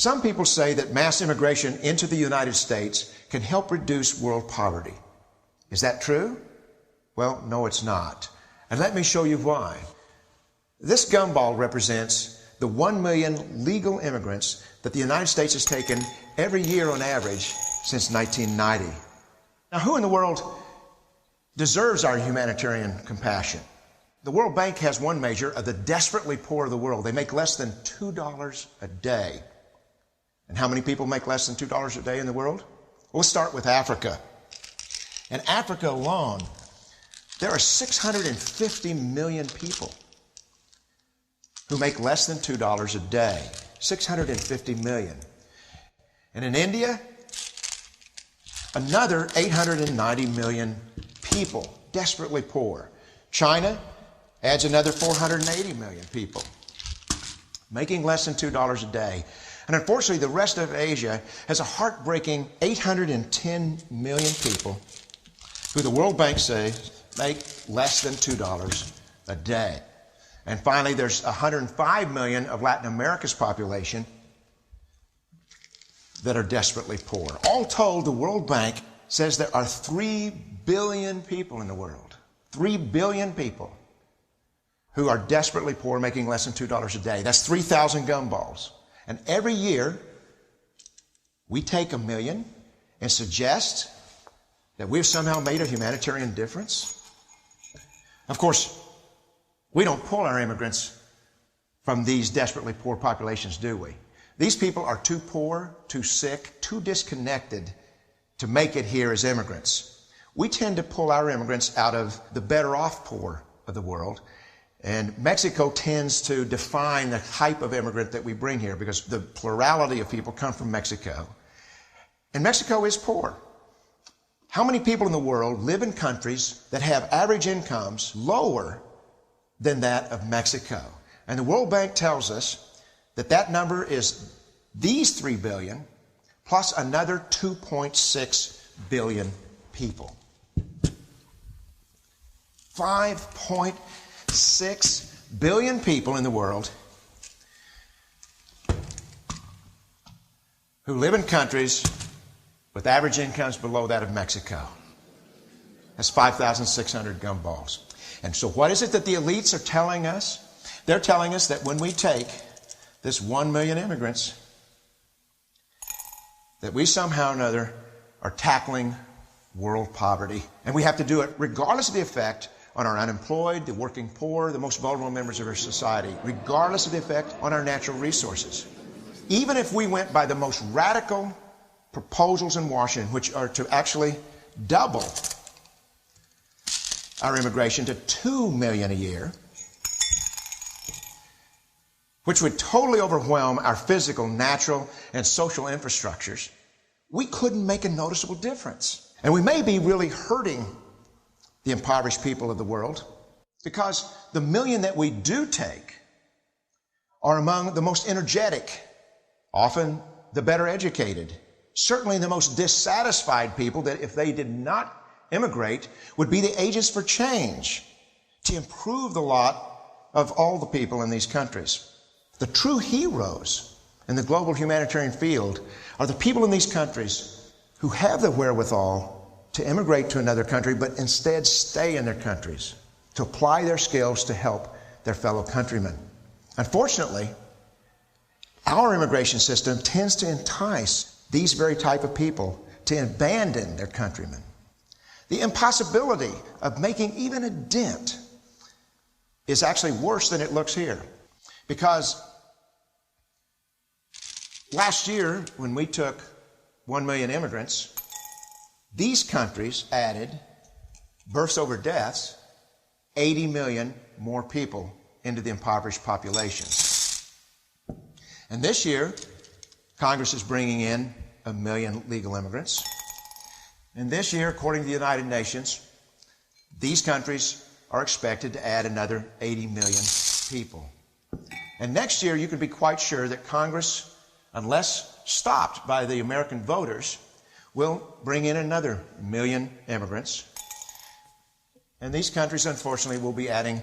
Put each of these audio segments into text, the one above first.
Some people say that mass immigration into the United States can help reduce world poverty. Is that true? Well, no, it's not. And let me show you why. This gumball represents the 1 million legal immigrants that the United States has taken every year on average since 1990. Now, who in the world deserves our humanitarian compassion? The World Bank has one measure of the desperately poor of the world. They make less than $2 a day. And how many people make less than $2 a day in the world? Well, let's start with Africa. In Africa alone, there are 650 million people who make less than $2 a day. 650 million. And in India, another 890 million people, desperately poor. China adds another 480 million people, making less than $2 a day. And unfortunately, the rest of Asia has a heartbreaking 810 million people who the World Bank says make less than $2 a day. And finally, there's 105 million of Latin America's population that are desperately poor. All told, the World Bank says there are 3 billion people in the world. 3 billion people who are desperately poor, making less than $2 a day. That's 3,000 gumballs. And every year, we take 1 million and suggest that we've somehow made a humanitarian difference. Of course, we don't pull our immigrants from these desperately poor populations, do we? These people are too poor, too sick, too disconnected to make it here as immigrants. We tend to pull our immigrants out of the better off poor of the world. And Mexico tends to define the type of immigrant that we bring here because the plurality of people come from Mexico. And Mexico is poor. How many people in the world live in countries that have average incomes lower than that of Mexico? And the World Bank tells us that that number is these 3 billion plus another 2.6 billion people. 5.6 billion people in the world who live in countries with average incomes below that of Mexico. That's 5,600 gumballs. And so what is it that the elites are telling us? They're telling us that when we take this 1 million immigrants, that we somehow or another are tackling world poverty. And we have to do it regardless of the effect on our unemployed, the working poor, the most vulnerable members of our society, regardless of the effect on our natural resources. Even if we went by the most radical proposals in Washington, which are to actually double our immigration to 2 million a year, which would totally overwhelm our physical, natural, and social infrastructures, we couldn't make a noticeable difference. And we may be really hurting the impoverished people of the world because the 1 million that we do take are among the most energetic, often the better educated, certainly the most dissatisfied people that if they did not immigrate would be the agents for change to improve the lot of all the people in these countries. The true heroes in the global humanitarian field are the people in these countries who have the wherewithal to immigrate to another country, but instead stay in their countries to apply their skills to help their fellow countrymen. Unfortunately, our immigration system tends to entice these very type of people to abandon their countrymen. The impossibility of making even a dent is actually worse than it looks here. Because last year, when we took 1 million immigrants, these countries added, births over deaths, 80 million more people into the impoverished populations. And this year, Congress is bringing in 1 million legal immigrants. And this year, according to the United Nations, these countries are expected to add another 80 million people. And next year, you can be quite sure that Congress, unless stopped by the American voters, will bring in another 1 million immigrants. And these countries, unfortunately, will be adding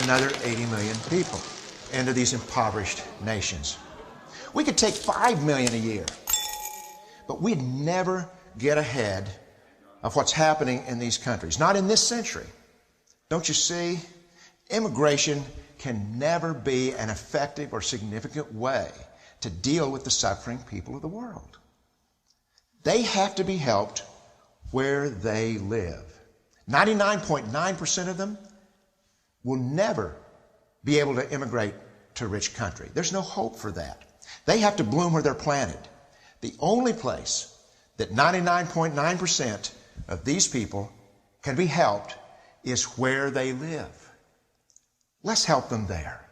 another 80 million people. into these impoverished nations. We could take 5 million a year, but we'd never get ahead of what's happening in these countries. Not in this century. Don't you see? Immigration can never be an effective or significant way to deal with the suffering people of the world. They have to be helped where they live. 99.9% of them will never be able to immigrate to a rich country. There's no hope for that. They have to bloom where they're planted. The only place that 99.9% of these people can be helped is where they live. Let's help them there.